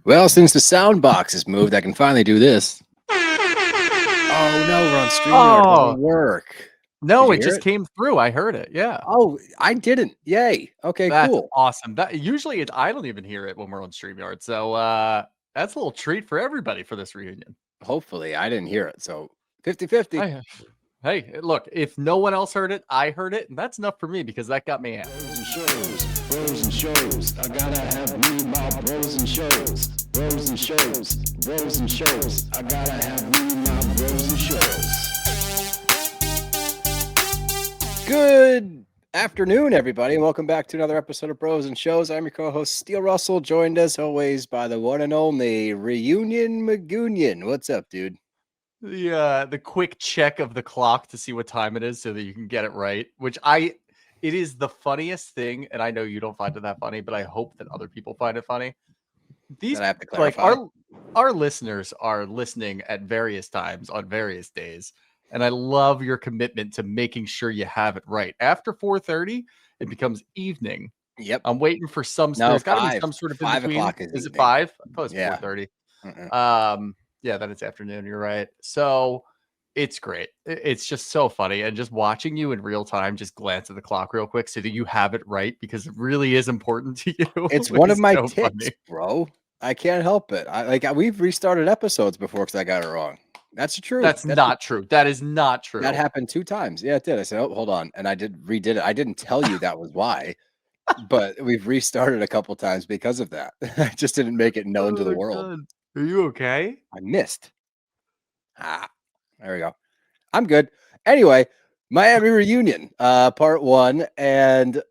Well, since the sound box is moved, I can finally do this. Oh no, we're on StreamYard. It doesn't Oh, work. Did no, you it hear just it? came through. I heard it. Yeah. Oh, I didn't. Yay. Okay, That's cool. awesome. That usually I don't even hear it when we're on StreamYard. So that's a little treat for everybody for this reunion. Hopefully, I didn't hear it. So 50-50. Hey, look, if no one else heard it, I heard it, and that's enough for me because that got me out. Bros and shows. I gotta have me my bros and shows. Bros and shows. Bros and shows. I gotta have me my bros and shows. Good afternoon, everybody, and welcome back to another episode of Bros and Shows. I'm your co-host, Steele Russell, joined as always by the one and only Reunion Magoonion. What's up, dude? The quick check of the clock to see what time it is so that you can get it right, it is the funniest thing, and I know you don't find it that funny, but I hope that other people find it funny. These, That I have to like, clarify. our listeners are listening at various times on various days, and I love your commitment to making sure you have it right. After 4:30, it becomes evening. Yep. I'm waiting for some. No, There's got to be 5. some sort of in 5 between. o'clock Is it evening. 5? I thought it was Yeah. 4:30. Yeah, then it's afternoon. You're right. So it's great. It's just so funny, and just watching you in real time, just glance at the clock real quick so that you have it right because it really is important to you. It's one of my so ticks, funny. bro. I can't help it. We've restarted episodes before because I got it wrong. That's the truth. That's not true. That is not true. That happened 2 times. Yeah, it did. I said, "Oh, hold on," and I redid it. I didn't tell you that was why, but we've restarted a couple times because of that. I just didn't make it known to the Oh, world. God. Are you okay? I missed. There we go. I'm good. Anyway, Miami reunion, part 1, and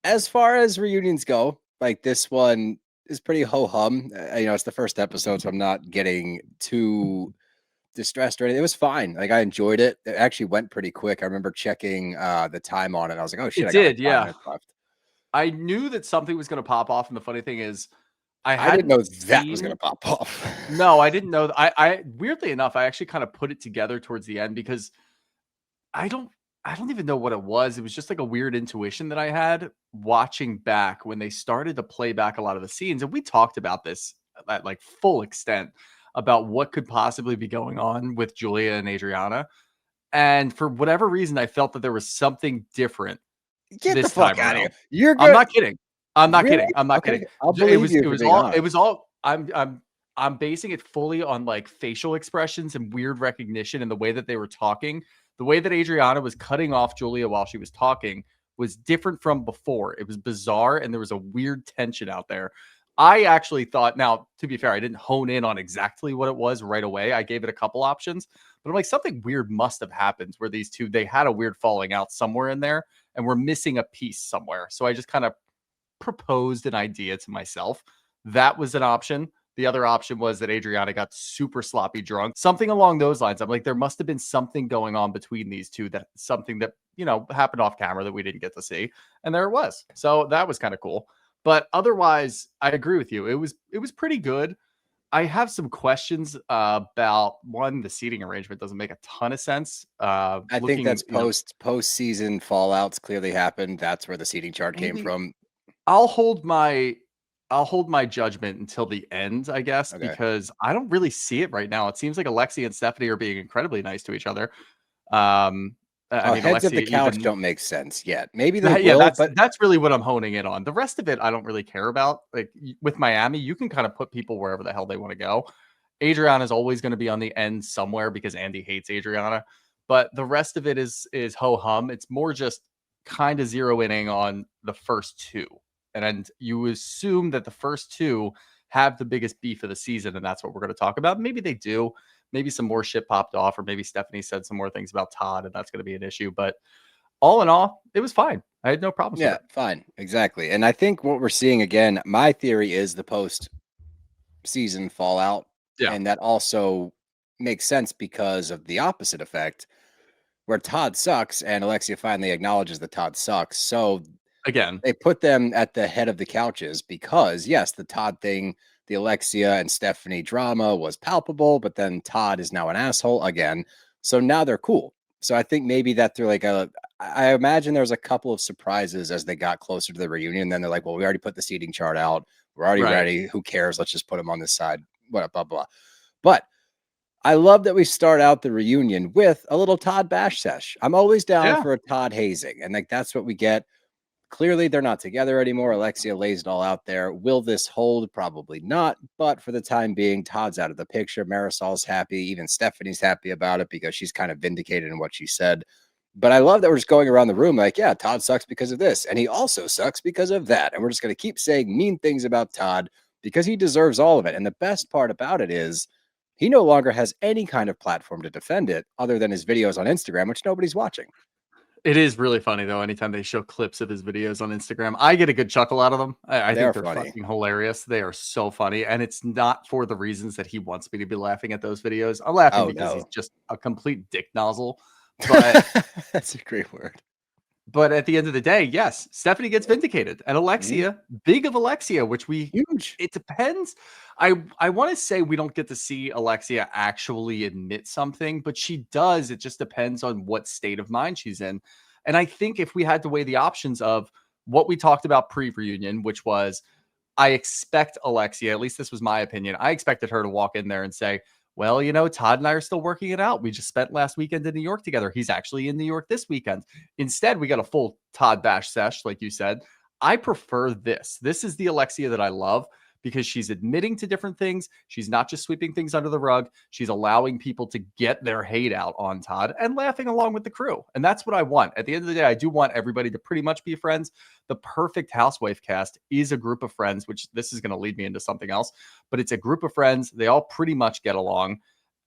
as far as reunions go, like this one is pretty ho-hum. It's the first episode, so I'm not getting too distressed or anything. It was fine. Like I enjoyed it. It actually went pretty quick. I remember checking the time on it. I was like, oh shit, It I got like did, 5 yeah. minutes left. I knew that something was going to pop off, and the funny thing is, I didn't know that was going to pop off. No, I didn't know. I weirdly enough, I actually kind of put it together towards the end because I don't even know what it was. It was just like a weird intuition that I had watching back when they started to play back a lot of the scenes. And we talked about this at like full extent about what could possibly be going on with Julia and Adrianna. And for whatever reason, I felt that there was something different. Get the this fuck time out of around. here. You're good. I'm not kidding. I'm not Really? kidding. I'm not Okay, kidding. I'll believe you It for was being all. honest. It was all. I'm basing it fully on like facial expressions and weird recognition and the way that they were talking. The way that Adrianna was cutting off Julia while she was talking was different from before. It was bizarre and there was a weird tension out there. I actually thought, now to be fair, I didn't hone in on exactly what it was right away. I gave it a couple options, but I'm like, something weird must have happened where these two, they had a weird falling out somewhere in there and we're missing a piece somewhere. So I just kind of proposed an idea to myself. That was an option. The other option was that Adrianna got super sloppy drunk, something along those lines. I'm like, there must have been something going on between these two, that something that, happened off camera that we didn't get to see. And there it was. So that was kind of cool. But otherwise, I agree with you. It was pretty good. I have some questions about one, the seating arrangement doesn't make a ton of sense. I think that's post-season fallouts clearly happened. That's where the seating chart came from. I'll hold my judgment until the end, I guess, Okay. because I don't really see it right now. It seems like Alexia and Stephanie are being incredibly nice to each other. Heads Alexia of the couch don't make sense yet. Maybe they will, but that's really what I'm honing in on. The rest of it, I don't really care about. Like with Miami, you can kind of put people wherever the hell they want to go. Adriana is always going to be on the end somewhere because Andy hates Adriana, but the rest of it is ho hum. It's more just kind of zeroing in on the first two, and you assume that the first two have the biggest beef of the season, and that's what we're going to talk about. Maybe they do. Maybe some more shit popped off, or maybe Stephanie said some more things about Todd, and that's going to be an issue. But all in all, it was fine. I had no problems with it. Fine. Exactly. And I think what we're seeing again, my theory is the post-season fallout. Yeah. And that also makes sense because of the opposite effect, where Todd sucks and Alexia finally acknowledges that Todd sucks. So again, they put them at the head of the couches because, yes, the Todd thing, the Alexia and Stephanie drama was palpable, but then Todd is now an asshole again. So now they're cool. So I think maybe that they're like I imagine there was a couple of surprises as they got closer to the reunion. Then they're like, well, we already put the seating chart out. We're already Right. ready. Who cares? Let's just put them on this side. Blah, blah, blah. But I love that we start out the reunion with a little Todd bash sesh. I'm always down Yeah. for a Todd hazing. And like, that's what we get. Clearly, they're not together anymore. Alexia lays it all out there. Will this hold? Probably not. But for the time being, Todd's out of the picture. Marisol's happy. Even Stephanie's happy about it because she's kind of vindicated in what she said. But I love that we're just going around the room like, yeah, Todd sucks because of this. And he also sucks because of that. And we're just going to keep saying mean things about Todd because he deserves all of it. And the best part about it is he no longer has any kind of platform to defend it other than his videos on Instagram, which nobody's watching. It is really funny though. Anytime they show clips of his videos on Instagram, I get a good chuckle out of them. I think they're funny. fucking hilarious. They are so funny, and it's not for the reasons that he wants me to be laughing at those videos. I'm laughing because he's just a complete dick nozzle. But that's a great word. But at the end of the day, yes, Stephanie gets vindicated, and Alexia, big of Alexia, which huge. It depends. I want to say we don't get to see Alexia actually admit something, but she does. It just depends on what state of mind she's in. And I think if we had to weigh the options of what we talked about pre-reunion, which was, I expect Alexia, at least this was my opinion, I expected her to walk in there and say, well, you know, Todd and I are still working it out. We just spent last weekend in New York together. He's actually in New York this weekend. Instead, we got a full Todd bash sesh, like you said. I prefer this. This is the Alexia that I love because she's admitting to different things. She's not just sweeping things under the rug. She's allowing people to get their hate out on Todd and laughing along with the crew. And that's what I want. At the end of the day, I do want everybody to pretty much be friends. The perfect housewife cast is a group of friends, which this is going to lead me into something else, but it's a group of friends. They all pretty much get along.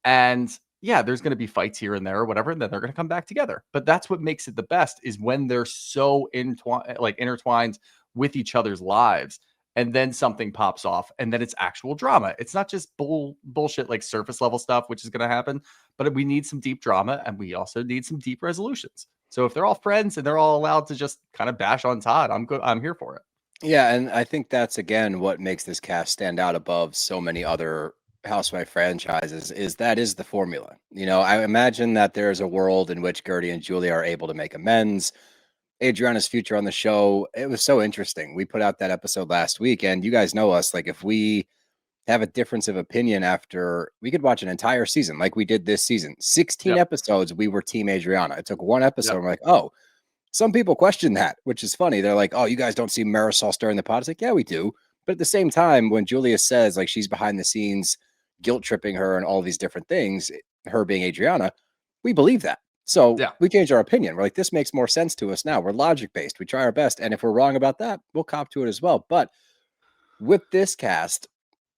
And yeah, there's going to be fights here and there or whatever, and then they're going to come back together. But that's what makes it the best, is when they're so intertwined with each other's lives. And then something pops off, and then it's actual drama. It's not just bullshit like surface level stuff, which is going to happen, but we need some deep drama, and we also need some deep resolutions. So if they're all friends and they're all allowed to just kind of bash on Todd, I'm good. I'm here for it. Yeah, and I think that's again what makes this cast stand out above so many other housewife franchises. Is the formula. You know, I imagine that there is a world in which Guerdy and Julia are able to make amends. Adrianna's future on the show, it was so interesting. We put out that episode last week, and you guys know us. Like, if we have a difference of opinion after, we could watch an entire season like we did this season. 16 episodes, we were Team Adrianna. It took one episode. We're like, oh, some people question that, which is funny. They're like, oh, you guys don't see Marisol stirring the pot. It's like, yeah, we do. But at the same time, when Julia says like she's behind the scenes, guilt tripping her and all these different things, her being Adrianna, we believe that. So we change our opinion. We're like, this makes more sense to us now. We're logic based. We try our best. And if we're wrong about that, we'll cop to it as well. But with this cast,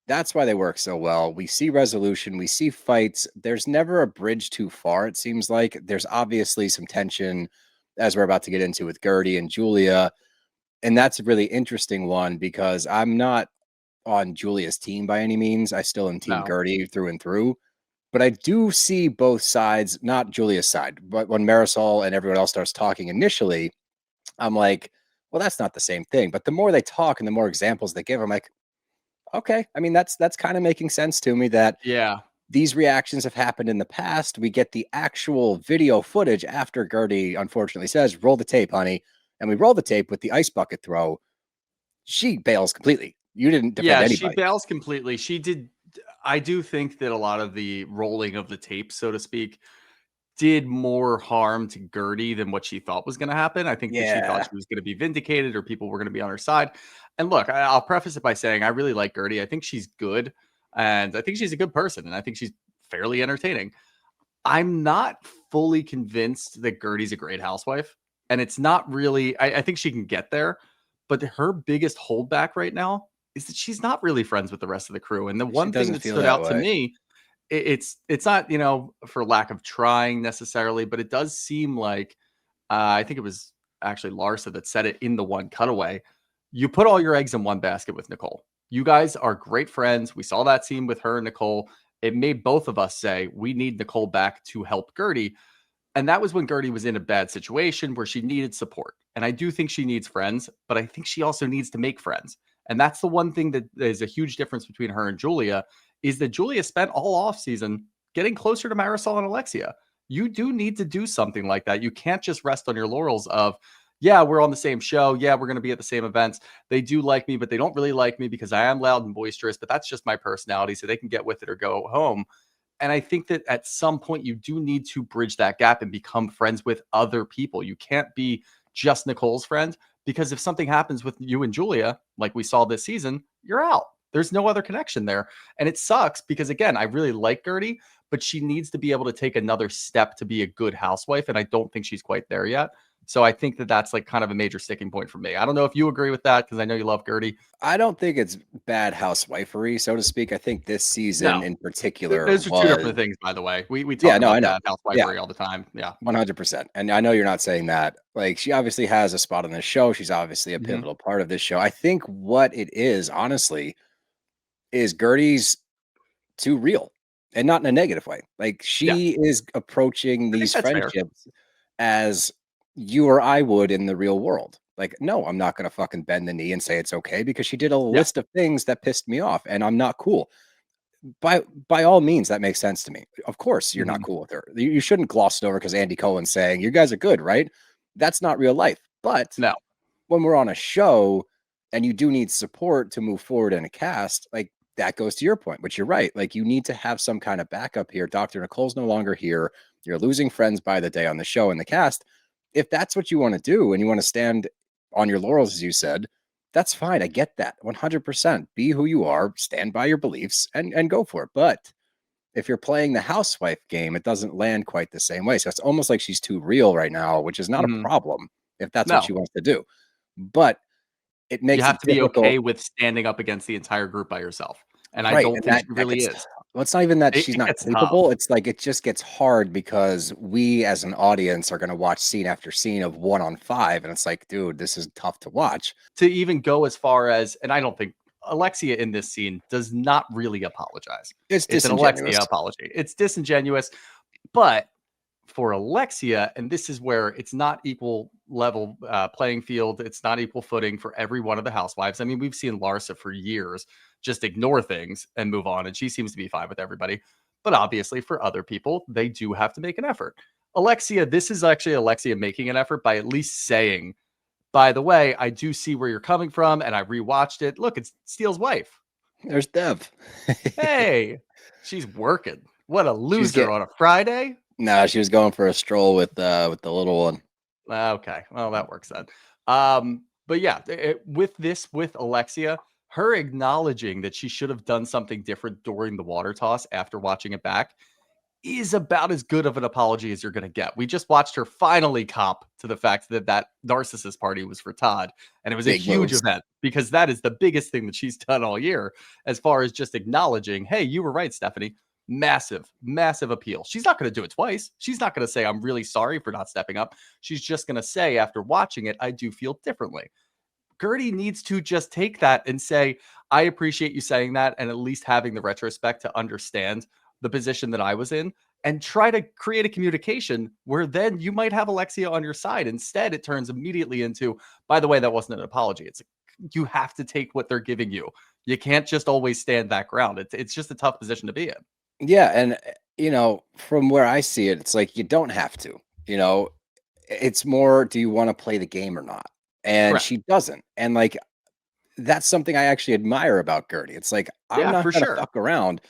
that's why they work so well. We see resolution. We see fights. There's never a bridge too far, it seems like. There's obviously some tension, as we're about to get into with Guerdy and Julia. And that's a really interesting one because I'm not on Julia's team by any means. I still am Team Guerdy through and through. But I do see both sides, not Julia's side. But when Marisol and everyone else starts talking initially, I'm like, well, that's not the same thing. But the more they talk and the more examples they give, I'm like, okay. I mean, that's kind of making sense to me that these reactions have happened in the past. We get the actual video footage after Guerdy unfortunately says, roll the tape, honey. And we roll the tape with the ice bucket throw. She bails completely. You didn't defend anybody. She bails completely. She did. I do think that a lot of the rolling of the tape, so to speak, did more harm to Guerdy than what she thought was going to happen. I think that she thought she was going to be vindicated or people were going to be on her side. And look, I'll preface it by saying I really like Guerdy. I think she's good, and I think she's a good person, and I think she's fairly entertaining. I'm not fully convinced that Guerdy's a great housewife, and it's not really. I think she can get there, but her biggest holdback right now is that she's not really friends with the rest of the crew. And the one thing that stood out to me, it's not, you know, for lack of trying necessarily, but it does seem like, I think it was actually Larsa that said it in the one cutaway. You put all your eggs in one basket with Nicole. You guys are great friends. We saw that scene with her and Nicole. It made both of us say, we need Nicole back to help Guerdy. And that was when Guerdy was in a bad situation where she needed support. And I do think she needs friends, but I think she also needs to make friends. And that's the one thing that is a huge difference between her and Julia, is that Julia spent all off season getting closer to Marisol and Alexia. you do need to do something like that. You can't just rest on your laurels of, yeah, we're on the same show. Yeah, we're going to be at the same events. They do like me, but they don't really like me because I am loud and boisterous, but that's just my personality. So they can get with it or go home. And I think that at some point you do need to bridge that gap and become friends with other people. You can't be just Nicole's friend, because if something happens with you and Julia, like we saw this season, you're out. There's no other connection there. And it sucks because, again, I really like Guerdy, but she needs to be able to take another step to be a good housewife. And I don't think she's quite there yet. So I think that that's like kind of a major sticking point for me. I don't know if you agree with that, because I know you love Guerdy. I don't think it's bad housewifery, so to speak. I think this season No. in particular Those are two was different things, by the way. We Yeah, talk no, I about know. that housewifery all the time. Yeah. 100%. And I know you're not saying that. Like, she obviously has a spot on this show. She's obviously a Mhm. pivotal part of this show. I think what it is, honestly, is Gertie's too real, and not in a negative way. Like, Yeah. she is approaching I think these that's fair. friendships as you or I would in the real world. Like, no, I'm not going to fucking bend the knee and say it's okay, because she did a Yeah. list of things that pissed me off and I'm not cool. By all means, that makes sense to me. Of course, you're not Mhm. cool with her. You shouldn't gloss it over because Andy Cohen's saying you guys are good, right? That's not real life. But No. when we're on a show and you do need support to move forward in a cast, like, that goes to your point, which you're right. Like, you need to have some kind of backup here. Dr. Nicole's no longer here. You're losing friends by the day on the show and the cast. If that's what you want to do and you want to stand on your laurels, as you said, that's fine. I get that 100%. Be who you are, stand by your beliefs, and go for it. But if you're playing the housewife game, it doesn't land quite the same way. So it's almost like she's too real right now, which is not a Mhm. problem if that's what No. she wants to do. But it You makes have it to be difficult. okay with standing up against the entire group by yourself. And I Right, don't and think she that really gets is. well, it's not even that she's It not gets capable, tough. it's like it just gets hard because we as an audience are gonna watch scene after scene of 1 on 5, and it's like, dude, this is tough to watch. To even go as far as, and I don't think Alexia in this scene does not really apologize. It's It's an disingenuous. Alexia apology. It's disingenuous, but for Alexia, and this is where it's not equal level playing field, it's not equal footing for every one of the housewives. I mean, we've seen Larsa for years just ignore things and move on, and she seems to be fine with everybody. But obviously, for other people, they do have to make an effort. Alexia, this is actually Alexia making an effort by at least saying, by the way, I do see where you're coming from, and I rewatched it. Look, it's Steele's wife. There's Dev. Hey, she's working. What a She's loser get on a Friday. Nah, she was going for a stroll with the little one. Okay, well, that works then. But yeah, with Alexia, her acknowledging that she should have done something different during the water toss after watching it back is about as good of an apology as you're going to get. We just watched her finally cop to the fact that that narcissist party was for Todd, and it was a Big huge moves. event, because that is the biggest thing that she's done all year as far as just acknowledging, hey, you were right, Stephanie. Massive, massive appeal. She's not going to do it twice. She's not going to say, I'm really sorry for not stepping up. She's just going to say, after watching it, I do feel differently. Guerdy needs to just take that and say, I appreciate you saying that, and at least having the retrospect to understand the position that I was in, and try to create a communication where then you might have Alexia on your side. Instead, it turns immediately into, by the way, that wasn't an apology. It's you have to take what they're giving you. You can't just always stand that ground. It's just a tough position to be in. Yeah, and, from where I see it, it's like you don't have to, it's more, do you wanna play the game or not? And Correct. she doesn't, and, like, that's something I actually admire about Gertie. It's like, I'm Yeah, not for gonna sure. fuck around.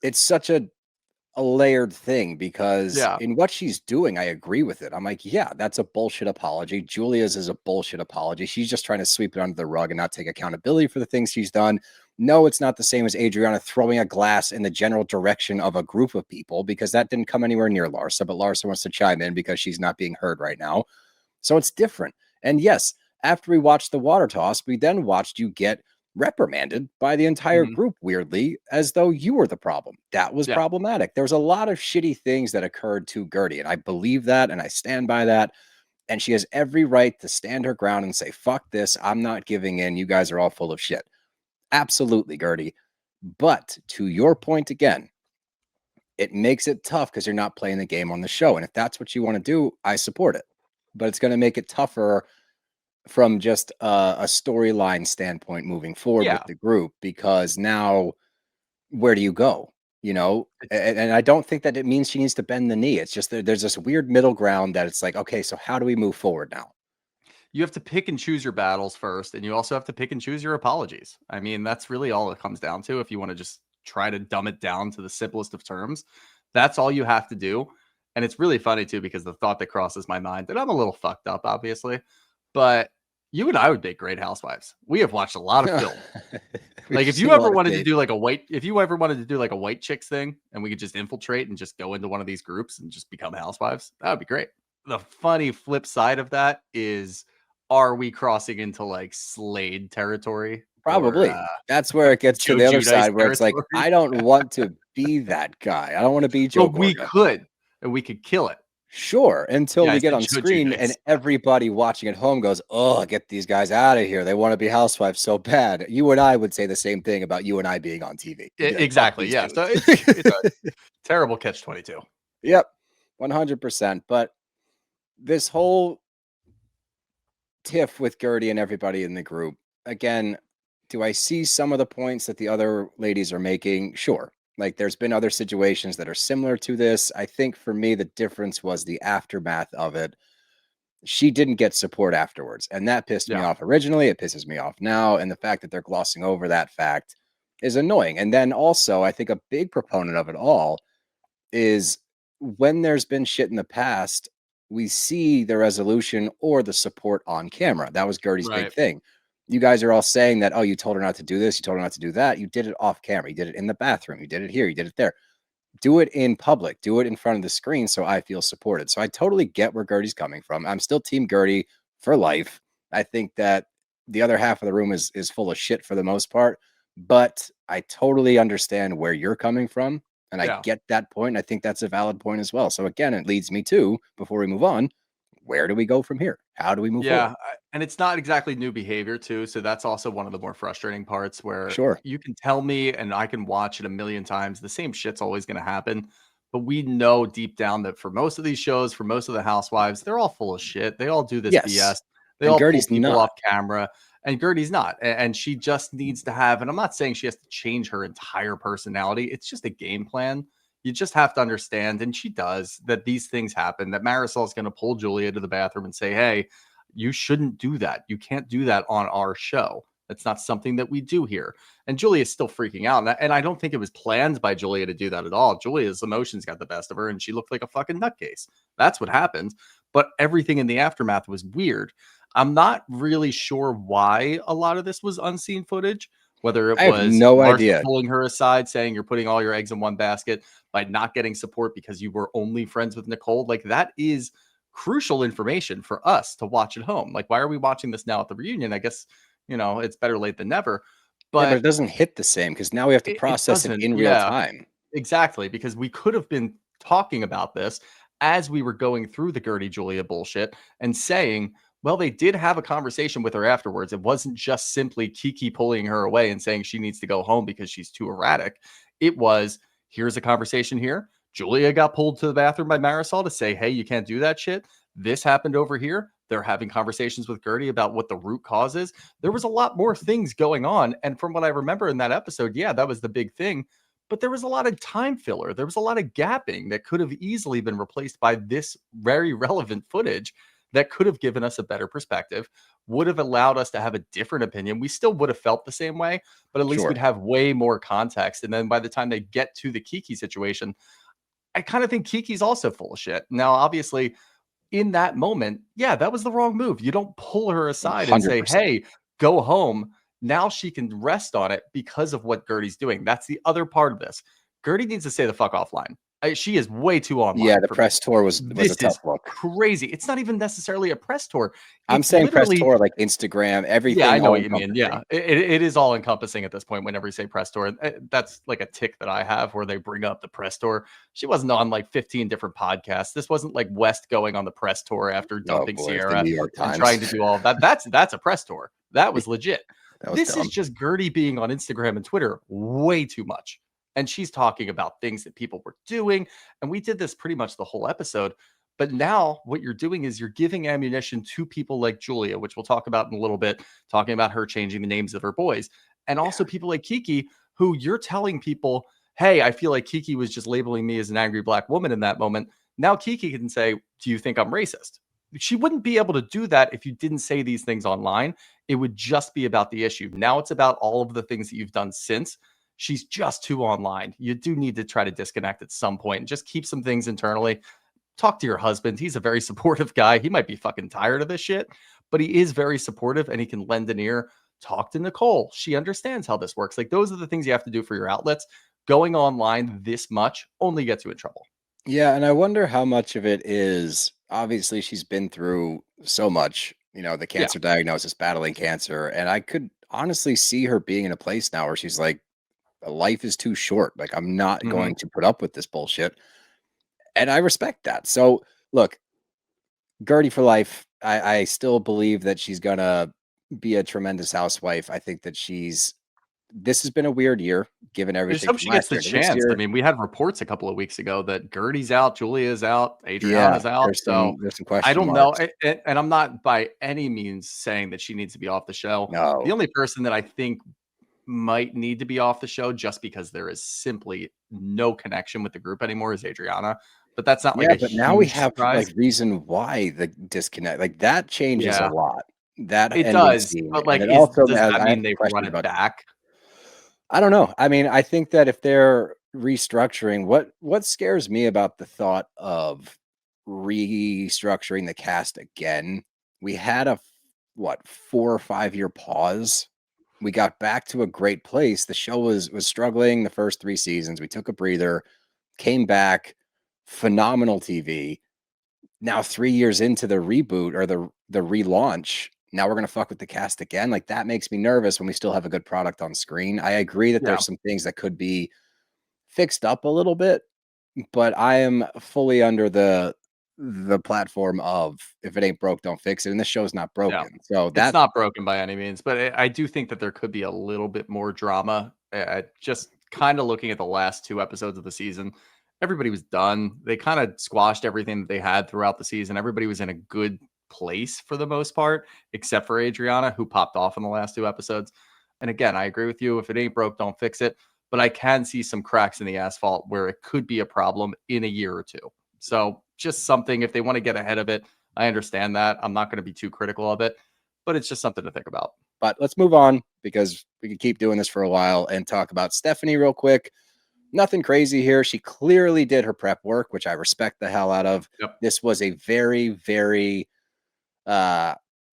It's such a layered thing because Yeah. in what she's doing, I agree with it. I'm like, yeah, that's a bullshit apology. Julia's is a bullshit apology. She's just trying to sweep it under the rug and not take accountability for the things she's done. No, it's not the same as Adrianna throwing a glass in the general direction of a group of people, because that didn't come anywhere near Larsa, but Larsa wants to chime in because she's not being heard right now. So it's different. And yes, after we watched the water toss, we then watched you get reprimanded by the entire Mhm. group, weirdly, as though you were the problem. That was Yeah. problematic. There was a lot of shitty things that occurred to Gertie, and I believe that and I stand by that. And she has every right to stand her ground and say, fuck this. I'm not giving in. You guys are all full of shit. Absolutely, Gertie. But to your point again, it makes it tough because you're not playing the game on the show. And if that's what you want to do, I support it. But it's going to make it tougher from just a storyline standpoint moving forward Yeah. with the group, because now where do you go? you know, and I don't think that it means she needs to bend the knee. It's just there's this weird middle ground that it's like, okay, so how do we move forward now? You have to pick and choose your battles first, and you also have to pick and choose your apologies. I mean, that's really all it comes down to. If you want to just try to dumb it down to the simplest of terms, that's all you have to do. And it's really funny too, because the thought that crosses my mind, and I'm a little fucked up, obviously, but you and I would make great housewives. We have watched a lot of film. We've Like if seen you a ever lot of wanted to tape. do like a white, if you ever wanted to do like a white chicks thing, and we could just infiltrate and just go into one of these groups and just become housewives, that would be great. The funny flip side of that is, are we crossing into like Slade territory or Probably. That's where it gets to Joe the other Giudice side where it's like, territory? I don't want to be that guy. I don't want to be Joe But we Gorga. could, and we could kill it. Sure, until Yeah, I we get said on Joe screen Giudice. and everybody watching at home goes, "Oh, get these guys out of here. They want to be housewives so bad." You and I would say the same thing about you and I being on TV. We'd be like, "Fuck Exactly. these Yeah. So dudes." it's a terrible catch-22. Yep, 100%. But this whole tiff with Guerdy and everybody in the group, again, do I see some of the points that the other ladies are making? Sure. Like there's been other situations that are similar to this. I think for me, the difference was the aftermath of it. She didn't get support afterwards. And that pissed me Yeah. off originally. It pisses me off now. And the fact that they're glossing over that fact is annoying. And then also, I think a big proponent of it all is when there's been shit in the past, we see the resolution or the support on camera. That was Gertie's big Right. thing. You guys are all saying that, oh, you told her not to do this, you told her not to do that. You did it off camera. You did it in the bathroom. You did it here. You did it there. Do it in public. Do it in front of the screen so I feel supported. So I totally get where Gertie's coming from. I'm still Team Guerdy for life. I think that the other half of the room is full of shit for the most part, but I totally understand where you're coming from. And I Yeah. get that point. I think that's a valid point as well. So again, it leads me to, before we move on, where do we go from here? How do we move Yeah, forward? and it's not exactly new behavior too, so that's also one of the more frustrating parts where Sure. you can tell me and I can watch it a million times, the same shit's always gonna happen, but we know deep down that for most of these shows, for most of the housewives, they're all full of shit. They all do this Yes. BS. They And all pull Gertie's people not. off camera, and Gertie's not. And she just needs to have, and I'm not saying she has to change her entire personality. It's just a game plan. You just have to understand, and she does, that these things happen, that Marisol's going to pull Julia to the bathroom and say, hey, you shouldn't do that. You can't do that on our show. That's not something that we do here. And Julia is still freaking out. And I don't think it was planned by Julia to do that at all. Julia's emotions got the best of her and she looked like a fucking nutcase. That's what happened. But everything in the aftermath was weird. I'm not really sure why a lot of this was unseen footage, whether it I have was no Martha idea. pulling her aside, saying you're putting all your eggs in one basket by not getting support because you were only friends with Nicole. Like that is crucial information for us to watch at home. Like, why are we watching this now at the reunion? I guess, it's better late than never. Yeah, but But it doesn't hit the same because now we have to it process it doesn't. in real Yeah, time. exactly. Because we could have been talking about this as we were going through the Gertie Julia bullshit and saying, well, they did have a conversation with her afterwards. It wasn't just simply Kiki pulling her away and saying she needs to go home because she's too erratic. It was, here's a conversation here. Julia got pulled to the bathroom by Marisol to say, hey, you can't do that shit. This happened over here. They're having conversations with Gertie about what the root cause is. There was a lot more things going on. And from what I remember in that episode, yeah, that was the big thing. But there was a lot of time filler. There was a lot of gapping that could have easily been replaced by this very relevant footage that could have given us a better perspective, would have allowed us to have a different opinion. We still would have felt the same way, but at least Sure. we'd have way more context. And then by the time they get to the Kiki situation, I kind of think Kiki's also full of shit. Now, obviously, in that moment, yeah, that was the wrong move. You don't pull her aside and say, 100%. hey, go home. Now she can rest on it because of what Gertie's doing. That's the other part of this. Gertie needs to stay the fuck offline. She is way too online. Yeah, the for me. press tour was This a tough is look. crazy. It's not even necessarily a press tour. I'm It's saying press literally, tour like Instagram, everything. yeah, I know all what you mean. Yeah, encompassing. it is all encompassing at this point. Whenever you say press tour, that's like a tick that I have where they bring up the press tour. She wasn't on like 15 different podcasts. This wasn't like West going on the press tour after Oh dumping boy, it's the Sierra New York and Times. trying to do all of that. That's a press tour. That was legit. That was This dumb. is just Gertie being on Instagram and Twitter way too much. And she's talking about things that people were doing. And we did this pretty much the whole episode. But now what you're doing is you're giving ammunition to people like Julia, which we'll talk about in a little bit, talking about her changing the names of her boys. And also people like Kiki, who you're telling people, hey, I feel like Kiki was just labeling me as an angry black woman in that moment. Now Kiki can say, do you think I'm racist? She wouldn't be able to do that if you didn't say these things online. It would just be about the issue. Now it's about all of the things that you've done since. She's just too online. You do need to try to disconnect at some point and just keep some things internally. Talk to your husband. He's a very supportive guy. He might be fucking tired of this shit, but he is very supportive and he can lend an ear. Talk to Nicole. She understands how this works. Like, those are the things you have to do for your outlets. Going online this much only gets you in trouble. Yeah, and I wonder how much of it is, obviously she's been through so much, the Yeah. cancer diagnosis, battling cancer, and I could honestly see her being in a place now where she's like, life is too short. Like, I'm not Mhm. going to put up with this bullshit. And I respect that. So look, Guerdy for life. I still believe that she's gonna be a tremendous housewife. I think that this has been a weird year, given I just everything hope from she gets last the year to this chance. I year. mean, we had reports a couple of weeks ago that Gertie's out, Julia's out, Yeah, Adriana's out. there's So some I question don't know. marks. And I'm not by any means saying that she needs to be off the show. The No. only person that I think might need to be off the show just because there is simply no connection with the group anymore is Adriana. But that's not like Yeah, a but now we huge have like surprise. reason why the disconnect, like that changes a Yeah, lot. That it ending does. scene, But and like, it also does has that I have mean they run questions it about. back? I don't know. I mean, I think that if they're restructuring, what scares me about the thought of restructuring the cast again, we had a 4 or 5 year pause. We got back to a great place. The show was struggling the first 3 seasons. We took a breather, came back, phenomenal TV. Now 3 years into the reboot or the relaunch, now we're gonna fuck with the cast again. Like, that makes me nervous when we still have a good product on screen. I agree that Yeah. there's some things that could be fixed up a little bit, but I am fully under the platform of, if it ain't broke, don't fix it. And this show's not Yeah. broken. So It's that not broken by any means, but I do think that there could be a little bit more drama. Just kind of looking at the last 2 episodes of the season, everybody was done. They kind of squashed everything that they had throughout the season. Everybody was in a good place for the most part, except for Adriana, who popped off in the last 2 episodes. And again, I agree with you. If it ain't broke, don't fix it. But I can see some cracks in the asphalt where it could be a problem in a year or two. So just something, if they want to get ahead of it, I understand that. I'm not going to be too critical of it, but it's just something to think about. But let's move on, because we could keep doing this for a while, and talk about Stephanie real quick. Nothing crazy here. She clearly did her prep work, which I respect the hell out of. Yep. This was a very, very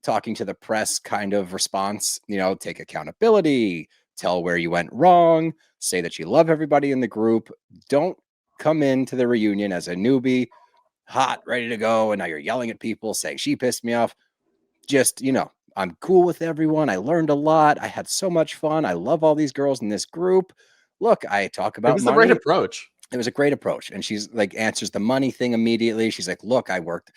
talking to the press kind of response. Take accountability, tell where you went wrong, say that you love everybody in the group. Don't come into the reunion as a newbie, hot, ready to go, and now you're yelling at people saying she pissed me off. Just, I'm cool with everyone. I learned a lot. I had so much fun. I love all these girls in this group. Look, I talk It about was the right money. approach. It was a great approach. And she's like, answers the money thing immediately. She's like, look, I worked,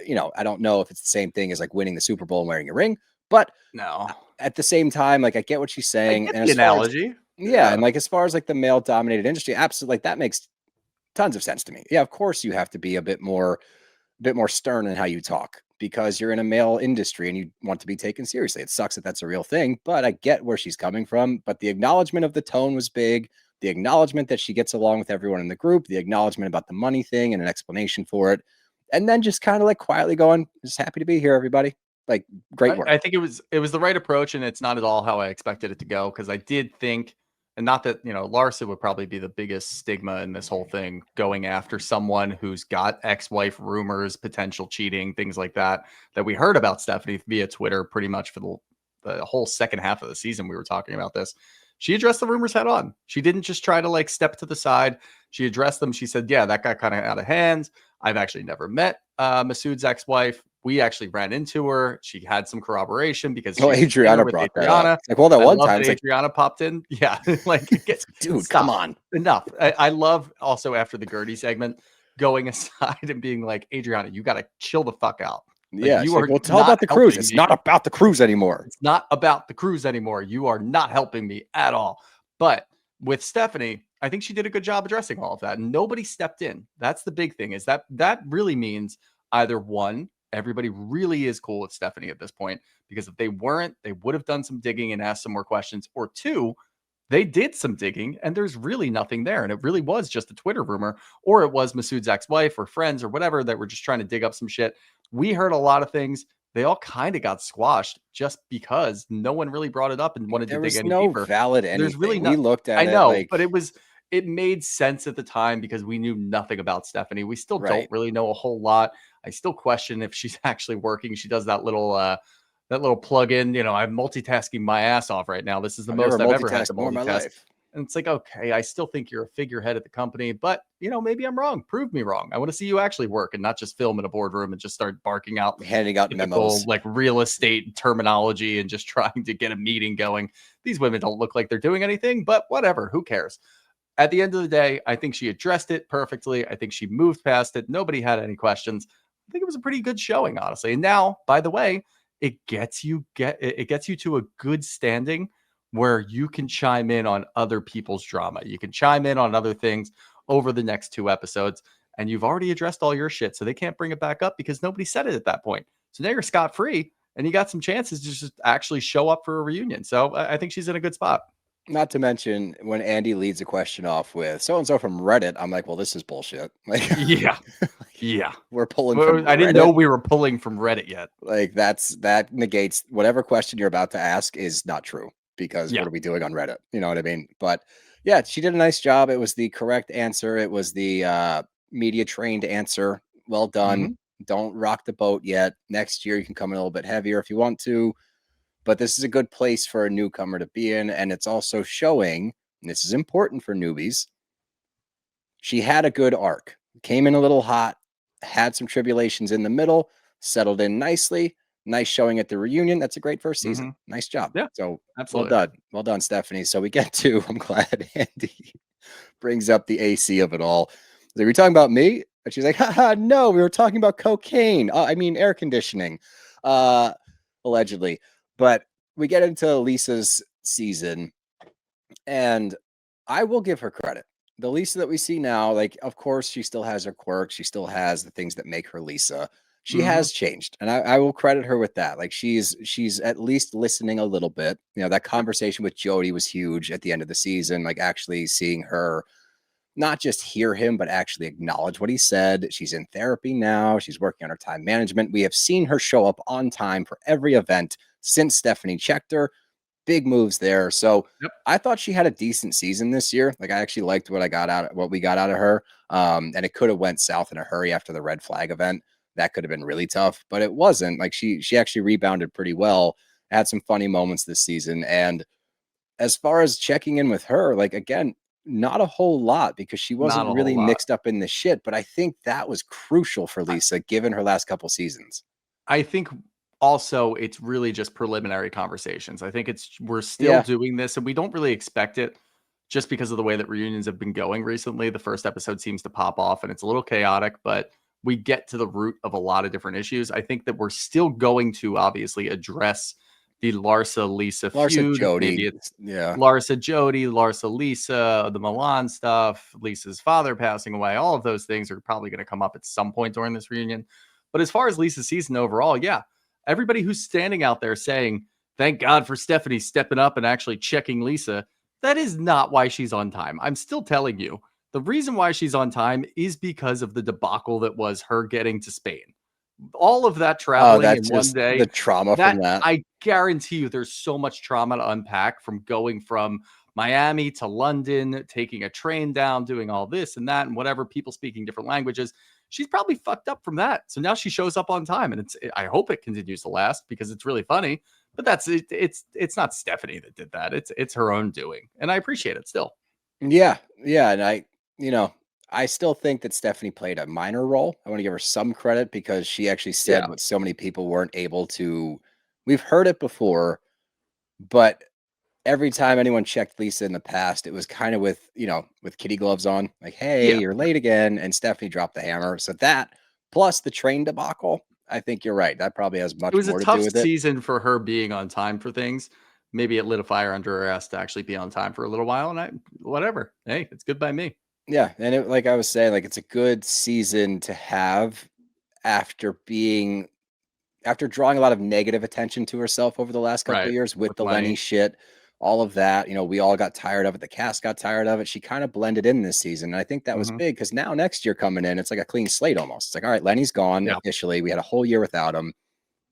I don't know if it's the same thing as like winning the Super Bowl and wearing a ring, but No, at the same time, like, I get what she's I saying. get And the as far as, analogy. yeah, and like, as far as like the male dominated industry, absolutely, like, that makes tons of sense to me. Yeah, of course you have to be a bit more stern in how you talk, because you're in a male industry and you want to be taken seriously. It sucks that that's a real thing, but I get where she's coming from. But the acknowledgement of the tone was big. The acknowledgement that she gets along with everyone in the group, the acknowledgement about the money thing and an explanation for it. And then just kind of like quietly going, just happy to be here, everybody. Like, great work. I think it was the right approach, and it's not at all how I expected it to go, because I did think, and not that, Larsa would probably be the biggest stigma in this whole thing, going after someone who's got ex-wife rumors, potential cheating, things like that we heard about Stephanie via Twitter pretty much for the whole second half of the season. We were talking about this. She addressed the rumors head on. She didn't just try to like step to the side. She addressed them. She said, yeah, that got kind of out of hand. I've actually never met Masood's ex-wife. We actually ran into her. She had some corroboration because she was Adriana with brought that up. Adriana. It's like, well, that I one love time, that it's like, Adriana popped in. Yeah, like, it gets dude, stop. come on. Enough. I love also after the Guerdy segment going aside and being like, Adriana, you got to chill the fuck out. Like, Yeah, you she's are like, well, it's all not about the cruise. helping It's me. not about the cruise anymore. It's not about the cruise anymore. You are not helping me at all. But with Stephanie, I think she did a good job addressing all of that. Nobody stepped in. That's the big thing, is that really means either one, everybody really is cool with Stephanie at this point, because if they weren't, they would have done some digging and asked some more questions, or two, they did some digging and there's really nothing there. And it really was just a Twitter rumor, or it was Masood's ex-wife or friends or whatever that were just trying to dig up some shit. We heard a lot of things. They all kind of got squashed just because no one really brought it up and wanted There to dig was any no deeper. valid There's really anything. We not. looked I at it know, like, but it made sense at the time because we knew nothing about Stephanie. We still Right. don't really know a whole lot. I still question if she's actually working. She does that little plug-in, I'm multitasking my ass off right now. This is the most I've ever had to multitasked more in my multitask. life. And it's like, okay, I still think you're a figurehead at the company, but maybe I'm wrong. Prove me wrong. I want to see you actually work and not just film in a boardroom and just start barking out Handing out typical memos. like real estate terminology and just trying to get a meeting going. These women don't look like they're doing anything, but whatever, who cares? At the end of the day, I think she addressed it perfectly. I think she moved past it. Nobody had any questions. I think it was a pretty good showing, honestly. And now, by the way, it gets you to a good standing where you can chime in on other people's drama. You can chime in on other things over the next 2 episodes, and you've already addressed all your shit, so they can't bring it back up because nobody said it at that point. So now you're scot-free, and you got some chances to just actually show up for a reunion. So I think she's in a good spot. Not to mention when Andy leads a question off with so-and-so from Reddit, I'm like, well, this is bullshit. Like, Yeah. we're pulling from I didn't Reddit. know we were pulling from Reddit yet. Like that negates whatever question you're about to ask is not true because Yeah. what are we doing on Reddit? You know what I mean? But yeah, she did a nice job. It was the correct answer. It was the media trained answer. Well done. Don't rock the boat yet. Next year you can come in a little bit heavier if you want to. But this is a good place for a newcomer to be in. And it's also showing, and this is important for newbies, she had a good arc. Came in a little hot, had some tribulations in the middle, settled in nicely. Nice showing at the reunion. That's a great first season. Nice job. Yeah, So absolutely. well done. Well done, Stephanie. So we get to, I'm glad Andy brings up the AC of it all. Are we talking about me? And she's like, haha, no, we were talking about cocaine. I mean, air conditioning, allegedly. But we get into Lisa's season, and I will give her credit. The Lisa that we see now, like, of course, she still has her quirks. She still has the things that make her Lisa. She has changed, and I will credit her with that. Like, she's at least listening a little bit. That conversation with Jody was huge at the end of the season. Like, actually seeing her not just hear him, but actually acknowledge what he said. She's in therapy now. She's working on her time management. We have seen her show up on time for every event since Stephanie checked her. Big moves there. So I thought she had a decent season this year. Like, I actually liked what we got out of her. And it could have went south in a hurry after the red flag event. That could have been really tough, but it wasn't. Like, she actually rebounded pretty well, had some funny moments this season. And as far as checking in with her, like, again, not a whole lot because she wasn't really mixed up in the shit. But I think that was crucial for Lisa, given her last couple seasons. I think also it's really just preliminary conversations. I think we're still doing this and we don't really expect it just because of the way that reunions have been going recently. The first episode seems to pop off and it's a little chaotic, but we get to the root of a lot of different issues. I think that we're still going to obviously address the Larsa-Lisa feud. Jody. Maybe it's Larsa-Jody, Larsa-Lisa, the Milan stuff, Lisa's father passing away. All of those things are probably going to come up at some point during this reunion. But as far as Lisa's season overall, everybody who's standing out there saying, thank God for Stephanie stepping up and actually checking Lisa, that is not why she's on time. I'm still telling you, the reason why she's on time is because of the debacle that was her getting to Spain. All of that traveling in one day, the trauma from that. I guarantee you there's so much trauma to unpack from going from Miami to London, taking a train down, doing all this and that and whatever, people speaking different languages. She's probably fucked up from that. So now she shows up on time and I hope it continues to last because it's really funny, but that's it. It's not Stephanie that did that. It's her own doing. And I appreciate it still. Yeah. And I still think that Stephanie played a minor role. I want to give her some credit because she actually said what so many people weren't able to. We've heard it before, but every time anyone checked Lisa in the past, it was kind of with kitty gloves on, like, hey, you're late again. And Stephanie dropped the hammer. So that plus the train debacle, I think you're right. That probably has much more to do with it. It was a tough season for her being on time for things. Maybe it lit a fire under her ass to actually be on time for a little while. And whatever. Hey, it's good by me. Yeah. And like I was saying, like, it's a good season to have after drawing a lot of negative attention to herself over the last couple of years with the Lenny shit, all of that. We all got tired of it. The cast got tired of it. She kind of blended in this season. And I think that was big because now next year coming in, it's like a clean slate almost. It's like, all right, Lenny's gone officially. We had a whole year without him.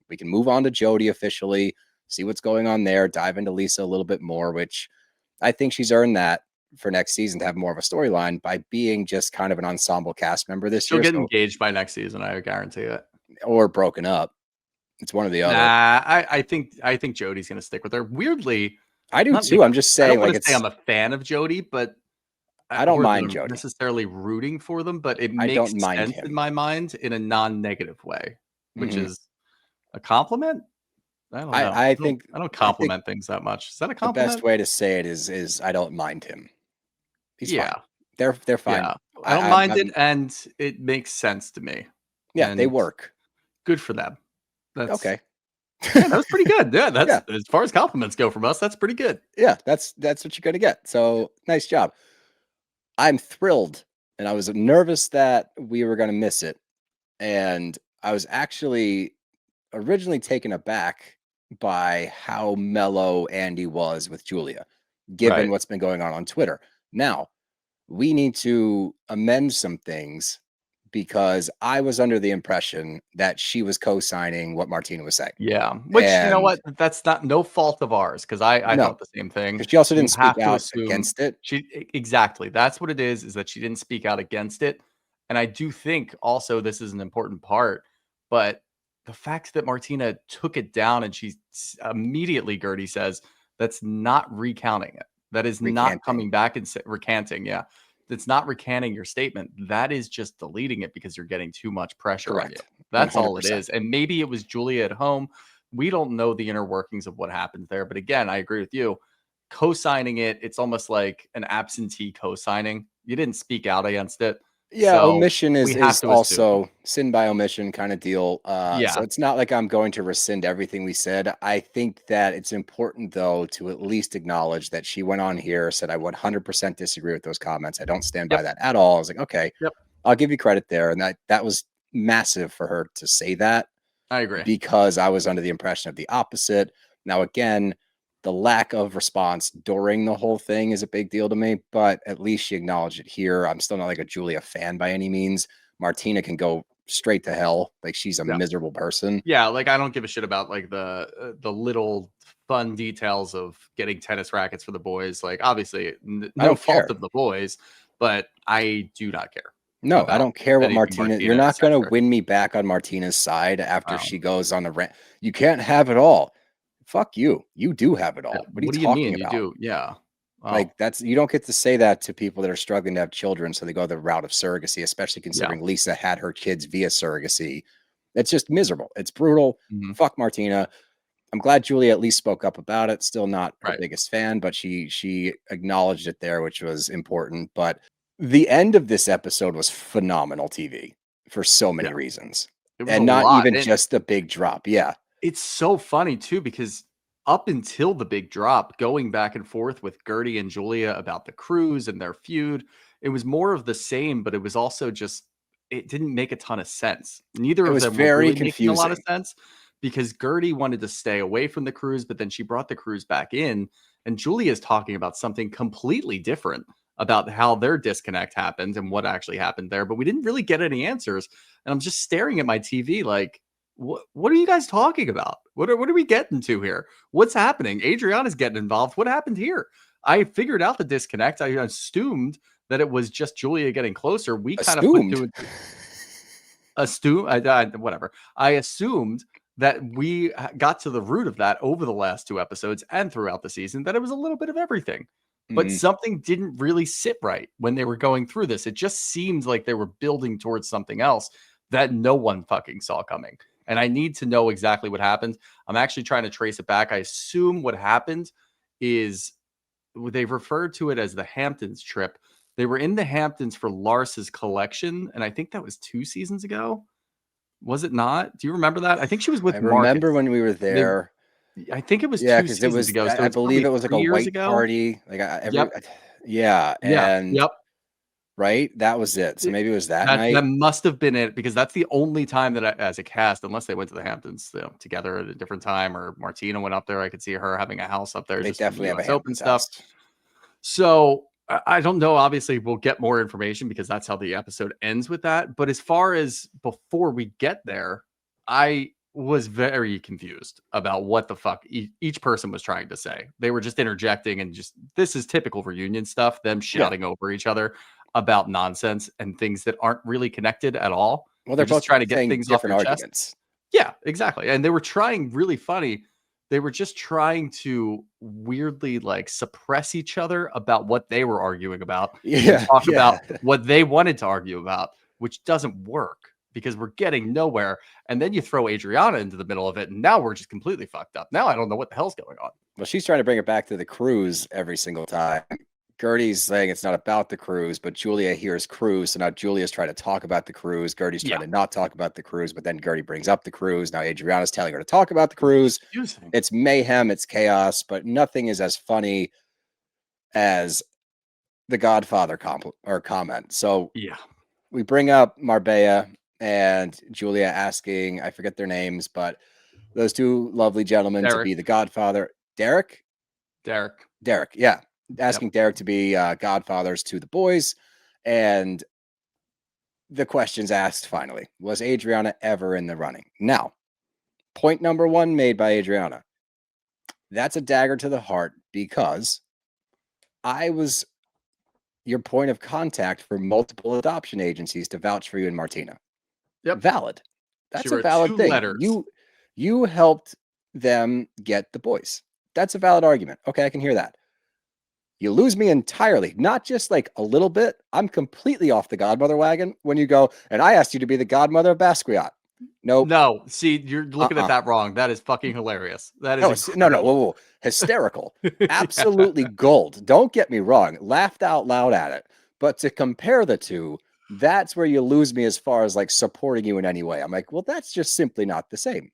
We can move on to Jody officially, see what's going on there, dive into Lisa a little bit more, which I think she's earned that for next season to have more of a storyline by being just kind of an ensemble cast member this She'll year. get engaged by next season, I guarantee it. Or broken up. It's one or the other. Nah, I think Jody's gonna stick with her. Weirdly, I do too. I'm just I saying, don't want like, to say I'm a fan of Jody, but I don't or that mind I'm Jody. necessarily rooting for them, but it I makes don't mind sense him. in my mind in a non-negative way, which Mhm. is a compliment. I don't know. I think I don't compliment things that much. Is that a the compliment? best way to say it is I don't mind him. He's fine. Yeah, They're fine. yeah. I don't mind it, and it makes sense to me. Yeah, they And work. good for them. That's Okay. Yeah, that was pretty good. Yeah, that's Yeah. as far as compliments go from us, that's pretty good. Yeah, that's what you're gonna get. So nice job. I'm thrilled, and I was nervous that we were gonna miss it. And I was actually originally taken aback by how mellow Andy was with Julia, given Right. what's been going on Twitter. Now, we need to amend some things because I was under the impression that she was co-signing what Martina was saying. Yeah. Which, you know And what? That's no fault of ours because I no, thought the same thing. because she also You didn't speak have to out assume against it. exactly. That's what it is that she didn't speak out against it. And I do think also this is an important part, but the fact that Martina took it down and she immediately, Guerdy says, that's not recounting it. That is not Recanting. coming back and recanting. Yeah. That's not recanting your statement. That is just deleting it because you're getting too much pressure on you. Correct. That's all it 100%. is. And maybe it was Julia at home. We don't know the inner workings of what happened there. But again, I agree with you. Co-signing it, it's almost like an absentee co-signing. You didn't speak out against it. Yeah, So omission we is have to assume. also sin by omission kind of deal. Yeah. So it's not like I'm going to rescind everything we said. I think that it's important, though, to at least acknowledge that she went on here, said, I 100% disagree with those comments. I don't stand by that at all. I was like, okay, Yep. I'll give you credit there. And that was massive for her to say that I agree. because I was under the impression of the opposite. Now, again, the lack of response during the whole thing is a big deal to me, but at least she acknowledged it here. I'm still not like a Julia fan by any means. Martina can go straight to hell. Like, she's a miserable person. Yeah, like I don't give a shit about like the little fun details of getting tennis rackets for the boys. Like obviously no fault of the boys, but I do not care. No, I don't care what anything Martina. You're not going to win me back on Martina's side after she goes on a rant. You can't have it all. Fuck you. You do have it all. What are you talking about? You do? Yeah. Like you don't get to say that to people that are struggling to have children, so they go the route of surrogacy, especially considering Lisa had her kids via surrogacy. It's just miserable. It's brutal. Fuck Martina. I'm glad Julia at least spoke up about it. Still not her biggest fan, but she acknowledged it there, which was important. But the end of this episode was phenomenal TV for so many reasons. And not even just the big drop. Yeah. It's so funny too, because up until the big drop, going back and forth with Guerdy and Julia about the cruise and their feud, it was more of the same, but it was also just, it didn't make a ton of sense. Neither of them were really making a lot of sense because Guerdy wanted to stay away from the cruise, but then she brought the cruise back in, and Julia's talking about something completely different about how their disconnect happened and what actually happened there, but we didn't really get any answers. And I'm just staring at my TV like, what are you guys talking about? What are we getting to here? What's happening? Adrianna's getting involved. What happened here? I figured out the disconnect. I assumed that it was just Julia getting closer. We kind of put whatever. I assumed that we got to the root of that over the last two episodes and throughout the season, that it was a little bit of everything. But something didn't really sit right when they were going through this. It just seemed like they were building towards something else that no one fucking saw coming. And I need to know exactly what happened. I'm actually trying to trace it back. I assume what happened is they've referred to it as the Hamptons trip. They were in the Hamptons for Lars's collection, and I think that was 2 seasons ago. Was it not? Do you remember that? I think she was with Marcus. I remember when we were there. I think it was 2 seasons ago. So I believe it was like a white party. Like Yep. yeah. And Yep. right? That was it. So maybe it was that That night. must have been it, because that's the only time that I, as a cast, unless they went to the Hamptons, together at a different time, or Martina went up there, I could see her having a house up there. They Just from definitely have a US Open Hamptons stuff. house. So I don't know. Obviously, we'll get more information because that's how the episode ends with that. But as far as before we get there, I was very confused about what the fuck each person was trying to say. They were just interjecting, and just, this is typical reunion stuff, them shouting over each other about nonsense and things that aren't really connected at all. Well, they're just both trying to get saying things off different your chest. arguments. Yeah, exactly. And they were trying really funny. They were just trying to weirdly like suppress each other about what they were arguing about, and talk about what they wanted to argue about, which doesn't work because we're getting nowhere. And then you throw Adrianna into the middle of it, and now we're just completely fucked up. Now I don't know what the hell's going on. Well, she's trying to bring it back to the cruise every single time. Guerdy's saying it's not about the cruise, but Julia hears cruise. So now Julia's trying to talk about the cruise. Guerdy's trying to not talk about the cruise, but then Guerdy brings up the cruise. Now Adriana's telling her to talk about the cruise. It's mayhem, it's chaos, but nothing is as funny as the Godfather comment. So we bring up Marbella and Julia asking, I forget their names, but those two lovely gentlemen to be the Godfather. Derek, yeah. Asking Derek to be godfathers to the boys. And the question's asked finally, was Adrianna ever in the running? Now, point number one made by Adrianna. That's a dagger to the heart, because I was your point of contact for multiple adoption agencies to vouch for you and Martina. Valid. That's a valid thing. You helped them get the boys. That's a valid argument. Okay, I can hear that. You lose me entirely, not just like a little bit. I'm completely off the godmother wagon when you go, and I asked you to be the godmother of Basquiat. Nope. No, see, you're looking at that wrong. That is fucking hilarious. That is no, whoa. Hysterical. Absolutely gold. Don't get me wrong. Laughed out loud at it. But to compare the two, that's where you lose me as far as like supporting you in any way. I'm like, well, that's just simply not the same.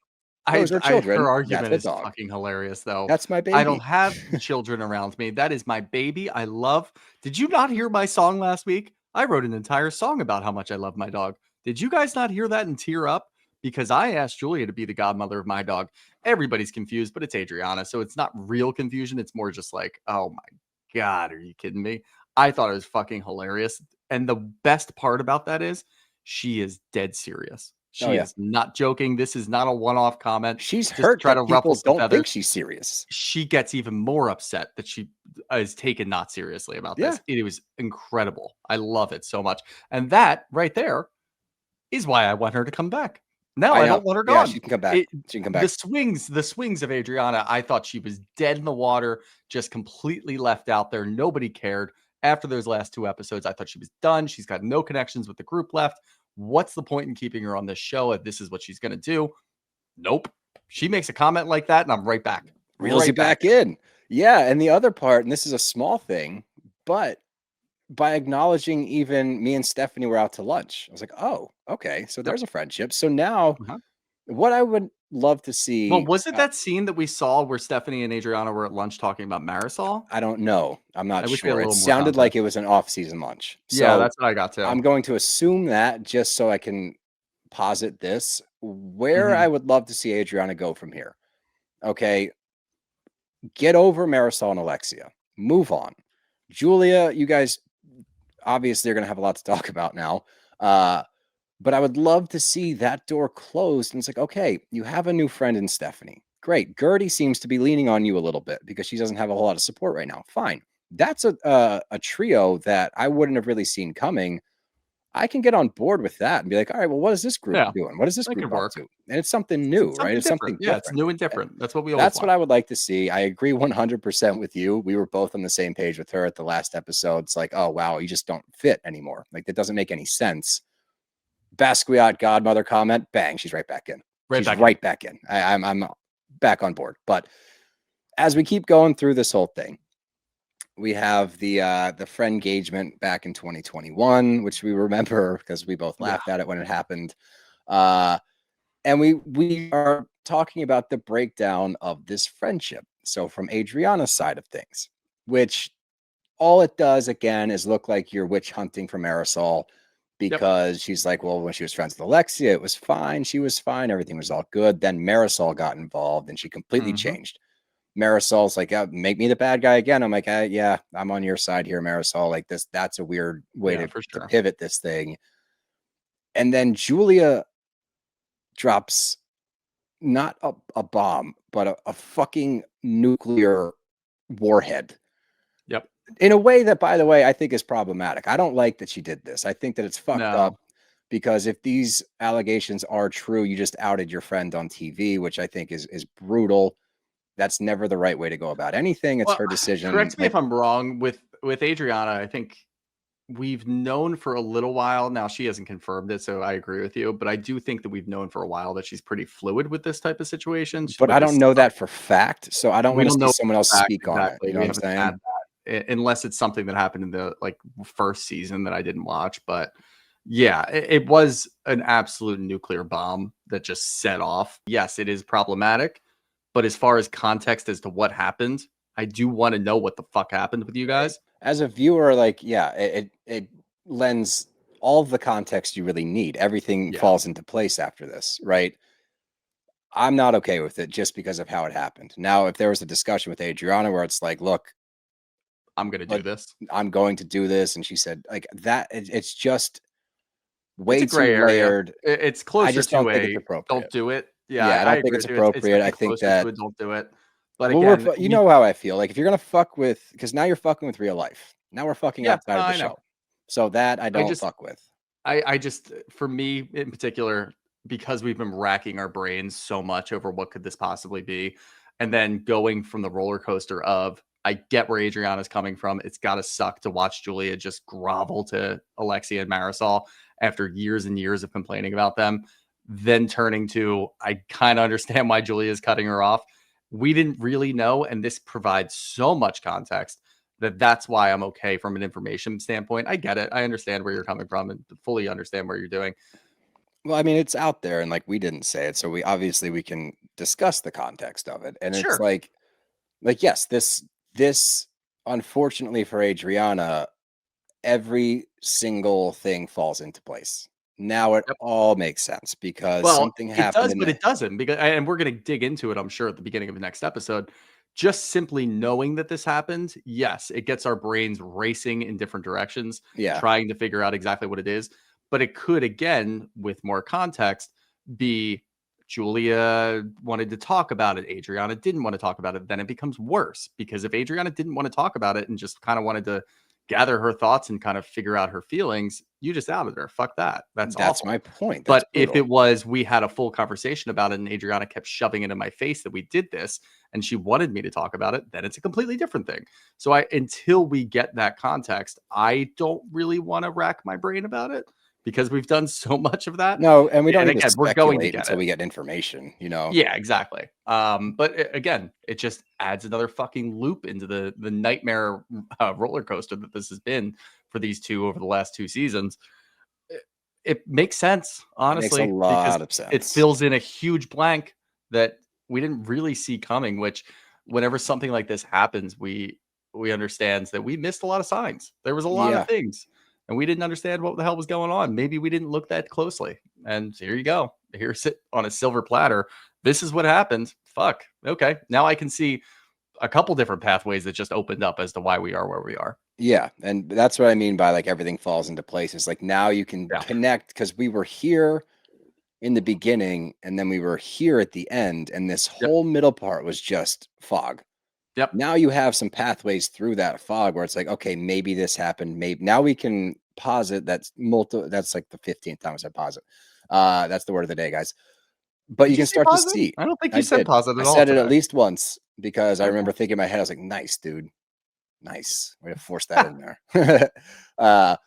Those are children. Her argument is fucking hilarious, though. That's my baby. I don't have children around me. That is my baby. I love. Did you not hear my song last week? I wrote an entire song about how much I love my dog. Did you guys not hear that and tear up? Because I asked Julia to be the godmother of my dog. Everybody's confused, but it's Adrianna, so it's not real confusion. It's more just like, oh my God, are you kidding me? I thought it was fucking hilarious. And the best part about that is she is dead serious. She is not joking. This is not a one-off comment. She's hurt try to ruffle some don't feathers. Think she's serious. She gets even more upset that she is taken not seriously about this. It was incredible. I love it so much. And that right there is why I want her to come back. Now I don't want her gone. She can come back. She can come back. The swings of Adrianna, I thought she was dead in the water, just completely left out there. Nobody cared. After those last two episodes, I thought she was done. She's got no connections with the group left. What's the point in keeping her on this show if this is what she's going to do? Nope. She makes a comment like that, and I'm right back. Reels you back in. Yeah, and the other part, and this is a small thing, but by acknowledging even me and Stephanie were out to lunch, I was like, oh, okay, so there's a friendship. So now what I would love to see... Well, was it that scene that we saw where Stephanie and Adrianna were at lunch talking about Marisol? I don't know. I'm not sure. It sounded like it was an off-season lunch. So yeah, that's what I got too. I'm going to assume that just so I can posit this, where I would love to see Adrianna go from here. Okay, get over Marisol and Alexia. Move on. Julia, you guys, obviously, are going to have a lot to talk about now. But I would love to see that door closed. And it's like, okay, you have a new friend in Stephanie. Great. Guerdy seems to be leaning on you a little bit because she doesn't have a whole lot of support right now. Fine. That's a trio that I wouldn't have really seen coming. I can get on board with that and be like, all right, well, what is this group doing? What is this group up to? And it's something new, right? It's something different. Yeah, it's new and different. That's what we always That's what I would like to see. I agree 100% with you. We were both on the same page with her at the last episode. It's like, oh, wow, you just don't fit anymore. Like, that doesn't make any sense. Basquiat godmother comment, bang, she's right back in. She's right back in. I'm back on board. But as we keep going through this whole thing, we have the friend engagement back in 2021, which we remember because we both laughed at it when it happened. And we are talking about the breakdown of this friendship. So from Adrianna's side of things, which all it does again is look like you're witch hunting for Marisol, because she's like, well, when she was friends with Alexia, it was fine. She was fine. Everything was all good. Then Marisol got involved and she completely changed. Marisol's like, make me the bad guy again. I'm like, yeah, I'm on your side here, Marisol. Like that's a weird way to pivot this thing. And then Julia drops not a bomb, but a fucking nuclear warhead. Yep. In a way that, by the way, I think is problematic. I don't like that she did this. I think that it's fucked up, because if these allegations are true, you just outed your friend on TV, which I think is brutal. That's never the right way to go about anything. It's her decision. Correct me if I'm wrong. With Adrianna, I think we've known for a little while now. She hasn't confirmed it, so I agree with you. But I do think that we've known for a while that she's pretty fluid with this type of situation. But I don't know that for fact, so I don't want to see someone else speak on it. You know what I'm saying? Unless it's something that happened in the first season that I didn't watch. But yeah, it was an absolute nuclear bomb that just set off. Yes, it is problematic. But as far as context as to what happened, I do want to know what the fuck happened with you guys. As a viewer, like, yeah, it lends all of the context you really need. Everything falls into place after this, right? I'm not okay with it just because of how it happened. Now, if there was a discussion with Adrianna where it's like, look, I'm going to do this. I'm going to do this. And she said like that, it's just way too layered. It's closer I just don't think it's appropriate. appropriate. Don't do it. Yeah, I don't think it's appropriate. I think that don't do it. But again, you know how I feel. Like if you're gonna fuck with, because now you're fucking with real life. Now we're fucking outside of the show. So that I don't fuck with. I just, for me in particular, because we've been racking our brains so much over what could this possibly be, and then going from the roller coaster of, I get where Adrianna's coming from. It's got to suck to watch Julia just grovel to Alexia and Marisol after years and years of complaining about them. Then turning to, I kind of understand why Julia is cutting her off. We didn't really know, and this provides so much context that's why I'm okay from an information standpoint. I get it. I understand where you're coming from and fully understand what you're doing. Well, I mean, it's out there, and like we didn't say it, so we can discuss the context of it. And it's like yes, this unfortunately for Adrianna, every single thing falls into place. Now it all makes sense because something happened. It does, but it doesn't, because, and we're going to dig into it, I'm sure, at the beginning of the next episode. Just simply knowing that this happened, yes, it gets our brains racing in different directions, trying to figure out exactly what it is. But it could, again, with more context, be Julia wanted to talk about it. Adrianna didn't want to talk about it. Then it becomes worse, because if Adrianna didn't want to talk about it and just kind of wanted to gather her thoughts and kind of figure out her feelings, you just outed her. Fuck that. That's awful. My point. But if it was, we had a full conversation about it and Adrianna kept shoving it in my face that we did this and she wanted me to talk about it, then it's a completely different thing. So until we get that context, I don't really want to rack my brain about it, because we've done so much of that. No, and we don't need to we're going to get until we get information, you know? Yeah, exactly. But again, it just adds another fucking loop into the nightmare roller coaster that this has been for these two over the last 2 seasons. It makes sense, honestly. It makes a lot of sense. It fills in a huge blank that we didn't really see coming, which whenever something like this happens, we understand that we missed a lot of signs. There was a lot of things, and we didn't understand what the hell was going on. Maybe we didn't look that closely. And here you go. Here's it on a silver platter. This is what happened. Fuck. Okay. Now I can see a couple different pathways that just opened up as to why we are where we are. Yeah. And that's what I mean by like everything falls into place. It's like now you can connect, because we were here in the beginning and then we were here at the end, and this whole middle part was just fog. Yep. Now you have some pathways through that fog where it's like, okay, maybe this happened. Maybe now we can posit. That's like the 15th time I said posit. That's the word of the day, guys. But you can start to see. I don't think you said posit at all. I said it at least once, because I remember thinking in my head, I was like, nice, dude. Nice. Way to force that in there.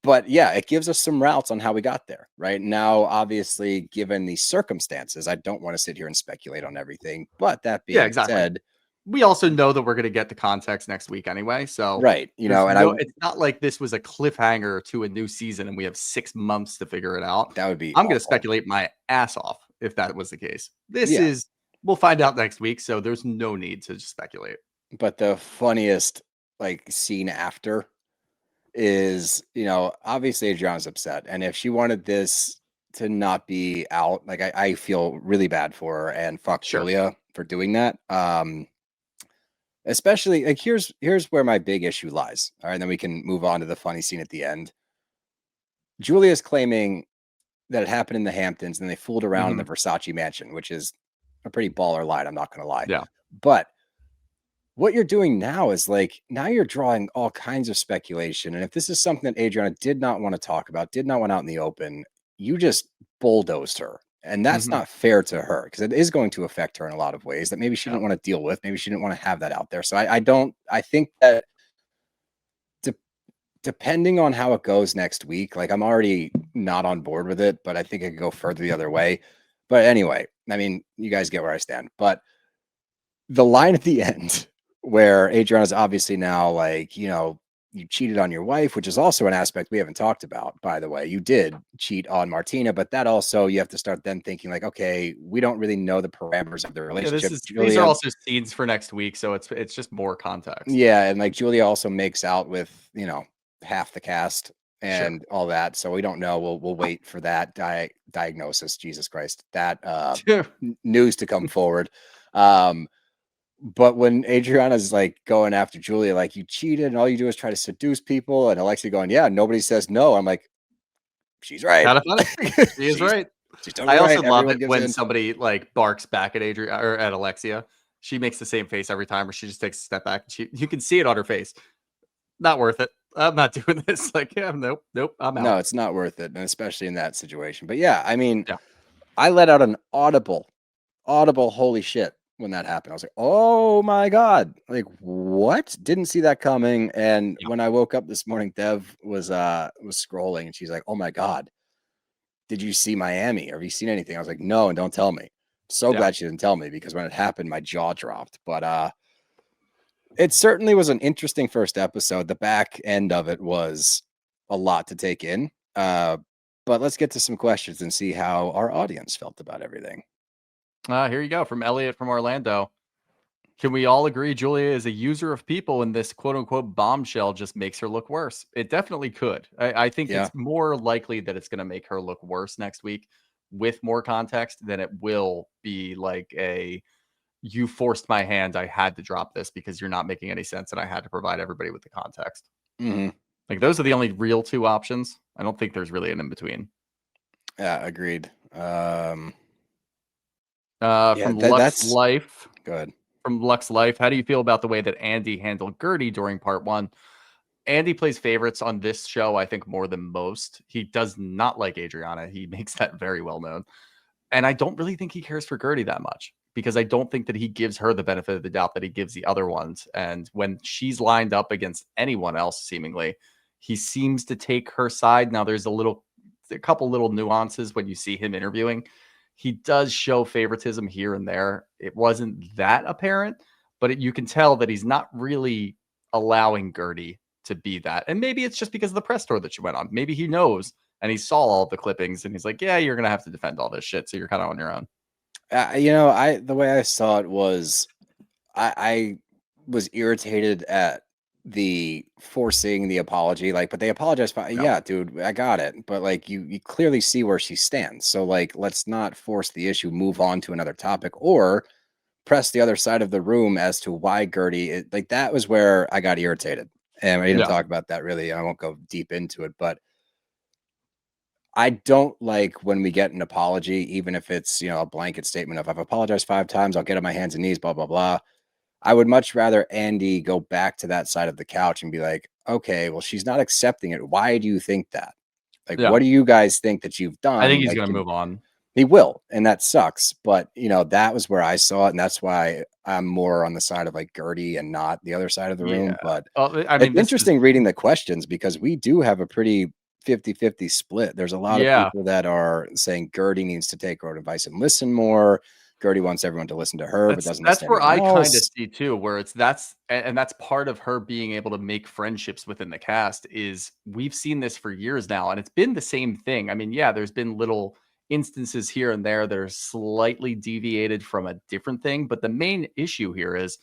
But yeah, it gives us some routes on how we got there. Right now, obviously, given the circumstances, I don't want to sit here and speculate on everything. But that being said, we also know that we're going to get the context next week anyway. So you know, and it's not like this was a cliffhanger to a new season and we have 6 months to figure it out. That would be I'm going to speculate my ass off if that was the case. We'll find out next week. So there's no need to just speculate. But the funniest like scene after is, obviously Adriana's upset. And if she wanted this to not be out, like I feel really bad for her, and fuck Sure. Julia for doing that. Especially like here's where my big issue lies. All right, and then we can move on to the funny scene at the end. Julia's claiming that it happened in the Hamptons and they fooled around in the Versace mansion, which is a pretty baller line, I'm not gonna lie. Yeah. But what you're doing now is like, now you're drawing all kinds of speculation. And if this is something that Adriana did not want to talk about, did not want out in the open, you just bulldozed her. And that's not fair to her, because it is going to affect her in a lot of ways that maybe she didn't want to deal with. Maybe she didn't want to have that out there. So I think that depending on how it goes next week, like I'm already not on board with it, but I think it could go further the other way. But anyway, I mean, you guys get where I stand. But the line at the end where Adriana's obviously now like, you cheated on your wife, which is also an aspect we haven't talked about, by the way. You did cheat on Martina, but that also, you have to start then thinking like, okay, we don't really know the parameters of the Yeah, relationship. these are also scenes for next week, so it's just more context. Yeah, and like Julia also makes out with, half the cast and all that. So we don't know. We'll wait for that diagnosis. Jesus Christ, that news to come forward. But when Adriana's like going after Julia, like, you cheated and all you do is try to seduce people, and Alexia going, yeah, nobody says no. I'm like, she's right. Kind of funny. She is right. She's totally I also right. love Everyone it when in. somebody like barks back at Adriana or at Alexia. She makes the same face every time, or she just takes a step back. You can see it on her face. Not worth it. I'm not doing this. Like, yeah, nope, I'm out. No, it's not worth it, and especially in that situation. But yeah, I mean, Yeah. I let out an audible holy shit when that happened. I was like, oh my God, like, what? Didn't see that coming. And when I woke up this morning, Dev was scrolling and she's like, oh my God, did you see Miami? Have you seen anything? I was like, no, and don't tell me. So glad she didn't tell me, because when it happened, my jaw dropped. But it certainly was an interesting first episode. The back end of it was a lot to take in. But let's get to some questions and see how our audience felt about everything. Here you go from Elliot from Orlando. Can we all agree Julia is a user of people, and this quote unquote bombshell just makes her look worse? It definitely could. I think it's more likely that it's going to make her look worse next week with more context than it will be like you forced my hand. I had to drop this because you're not making any sense, and I had to provide everybody with the context. Like, those are the only real two options. I don't think there's really an in between. Yeah, agreed. From Lux Life. Go ahead. From Lux Life, how do you feel about the way that Andy handled Guerdy during part one? Andy plays favorites on this show, I think, more than most. He does not like Adriana. He makes that very well known. And I don't really think he cares for Guerdy that much, because I don't think that he gives her the benefit of the doubt that he gives the other ones. And when she's lined up against anyone else, seemingly, he seems to take her side. Now, there's a couple little nuances when you see him interviewing. He does show favoritism here and there. It wasn't that apparent, but you can tell that he's not really allowing Guerdy to be that. And maybe it's just because of the press tour that she went on. Maybe he knows and he saw all the clippings and he's like, yeah, you're going to have to defend all this shit. So you're kind of on your own. The way I saw it was I was irritated at the forcing the apology, like, but they apologized for, yeah, dude, I got it. But like, you clearly see where she stands. So like, let's not force the issue, move on to another topic, or press the other side of the room as to why Guerdy, like, that was where I got irritated. And I didn't talk about that really. I won't go deep into it, but I don't like when we get an apology, even if it's, a blanket statement of, I've apologized 5 times, I'll get on my hands and knees, blah, blah, blah. I would much rather Andy go back to that side of the couch and be like, okay, well, she's not accepting it. Why do you think that? Like, what do you guys think that you've done? I think he's going to move on. He will. And that sucks. But, that was where I saw it. And that's why I'm more on the side of like Guerdy and not the other side of the room. But I mean, it's interesting reading the questions, because we do have a pretty 50-50 split. There's a lot of people that are saying Guerdy needs to take her advice and listen more. Guerdy wants everyone to listen to her, but doesn't. That's where I kind of see too, where that's part of her being able to make friendships within the cast. Is we've seen this for years now, and it's been the same thing. I mean, there's been little instances here and there that are slightly deviated from a different thing, but the main issue here is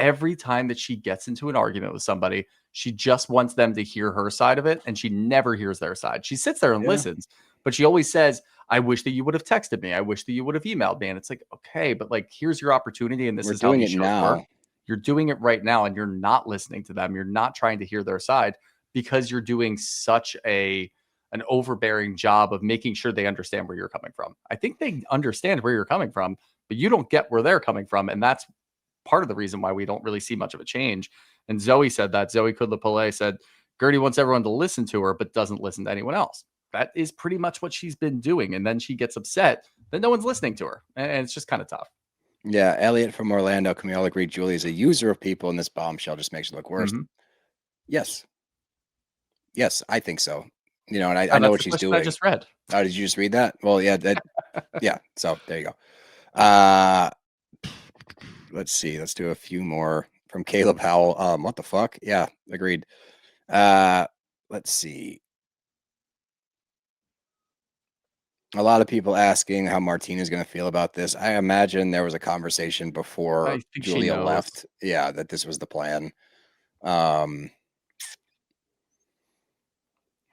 every time that she gets into an argument with somebody, she just wants them to hear her side of it, and she never hears their side. She sits there and Yeah. listens, but she always says, I wish that you would have texted me. I wish that you would have emailed me. And it's like, okay, but like, here's your opportunity, and this We're is how doing these it shows work. now. You're doing it right now, and you're not listening to them. You're not trying to hear their side because you're doing such an overbearing job of making sure they understand where you're coming from. I think they understand where you're coming from, but you don't get where they're coming from. And that's part of the reason why we don't really see much of a change. And Zoe said that. Zoe Kudla-Pillay said, Guerdy wants everyone to listen to her, but doesn't listen to anyone else. That is pretty much what she's been doing. And then she gets upset that no one's listening to her. And it's just kind of tough. Yeah, Elliot from Orlando, can we all agree Julie is a user of people, and this bombshell just makes it look worse? Mhm. Yes. Yes, I think so. You know, and I Yeah, know that's what the she's question doing. I just read. Oh, did you just read that? Well, yeah, yeah. So there you go. Let's see. Let's do a few more from Caleb Howell. What the fuck? Yeah, agreed. Let's see. A lot of people asking how Martina's going to feel about this. I imagine there was a conversation before I think she Julia knows. left. Yeah, that this was the plan.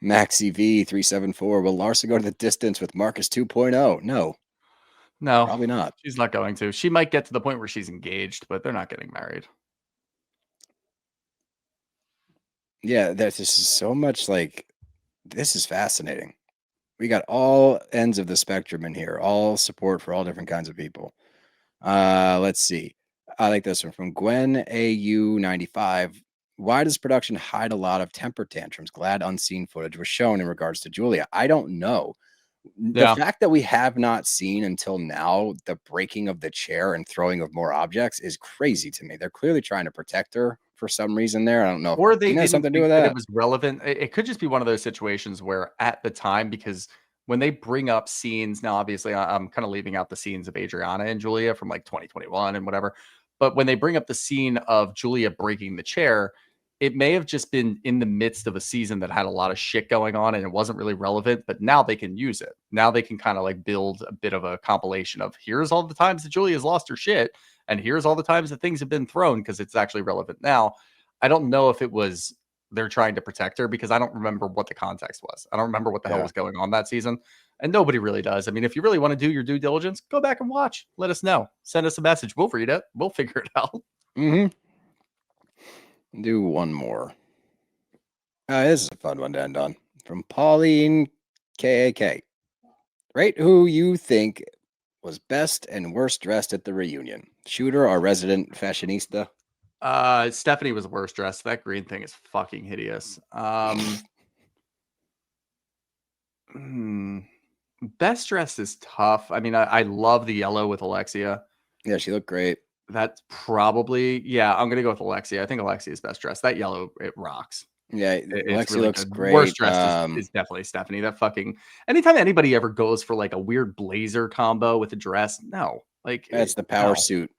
Maxi V 374. Will Larsa go to the distance with Marcus 2.0? No, No, probably not. she's not going to. She might get to the point where she's engaged, but they're not getting married. Yeah, there's just so much like this is fascinating. We got all ends of the spectrum in here, all support for all different kinds of people. Let's see. I like this one from Gwen AU95. Why does production hide a lot of temper tantrums? Glad unseen footage was shown in regards to Julia. I don't know. The Yeah. fact that we have not seen until now the breaking of the chair and throwing of more objects is crazy to me. They're clearly trying to protect her for some reason there. I don't know if Or they Martina has didn't something to do think with that that. it was relevant. It could just be one of those situations where at the time, because when they bring up scenes, now obviously I'm kind of leaving out the scenes of Adriana and Julia from like 2021 and whatever. But when they bring up the scene of Julia breaking the chair, it may have just been in the midst of a season that had a lot of shit going on and it wasn't really relevant, but now they can use it. Now they can kind of like build a bit of a compilation of here's all the times that Julia's lost her shit, and here's all the times that things have been thrown because it's actually relevant now. I don't know if it was they're trying to protect her because I don't remember what the context was. I don't remember what the hell Yeah. was going on that season. And nobody really does. I mean, if you really want to do your due diligence, go back and watch. Let us know. Send us a message. We'll read it. We'll figure it out. Mm-hmm. Do one more. This is a fun one to end on. From Pauline KAK. Rate who you think was best and worst dressed at the reunion. Shooter or resident fashionista? Stephanie was the worst dressed. That green thing is fucking hideous. Best dressed is tough. I mean, I love the yellow with Alexia. Yeah, she looked great. That's probably, yeah, I'm going to go with Alexia. I think Alexia is best dressed. That yellow, it rocks. Yeah, It's Lexi really looks good. great. Worst dressed is definitely Stephanie. That fucking, anytime anybody ever goes for like a weird blazer combo with a dress, no. Like, That's the no.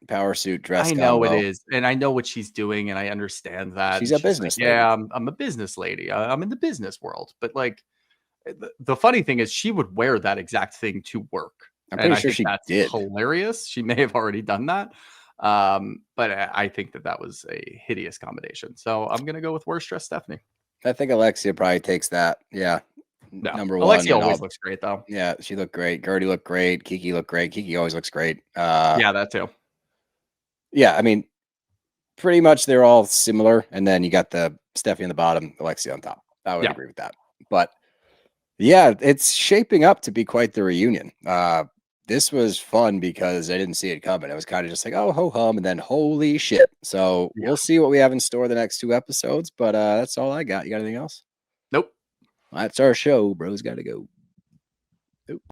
power suit dress I know combo. it is. And I know what she's doing. And I understand that. She's And a business like, lady. yeah, I'm a business lady. I'm in the business world. But like, the funny thing is she would wear that exact thing to work. I'm And pretty I sure think she that's did. hilarious. She may have already done that. But I think that was a hideous combination. So I'm going to go with worst dressed Stephanie. I think Alexia probably takes that. Yeah. No. Number one. Alexia and always all- looks great, though. Yeah, she looked great. Guerdy looked great. Kiki looked great. Kiki always looks great. Yeah, that too. Yeah, I mean, pretty much they're all similar. And then you got the Stephanie on the bottom, Alexia on top. I would Yeah. agree with that. But yeah, it's shaping up to be quite the reunion. This was fun because I didn't see it coming. It was kind of just like, oh, ho hum, and then holy shit. So Yeah. we'll see what we have in store the next 2 episodes. But that's all I got. You got anything else? Nope. That's our show. Bro's got to go.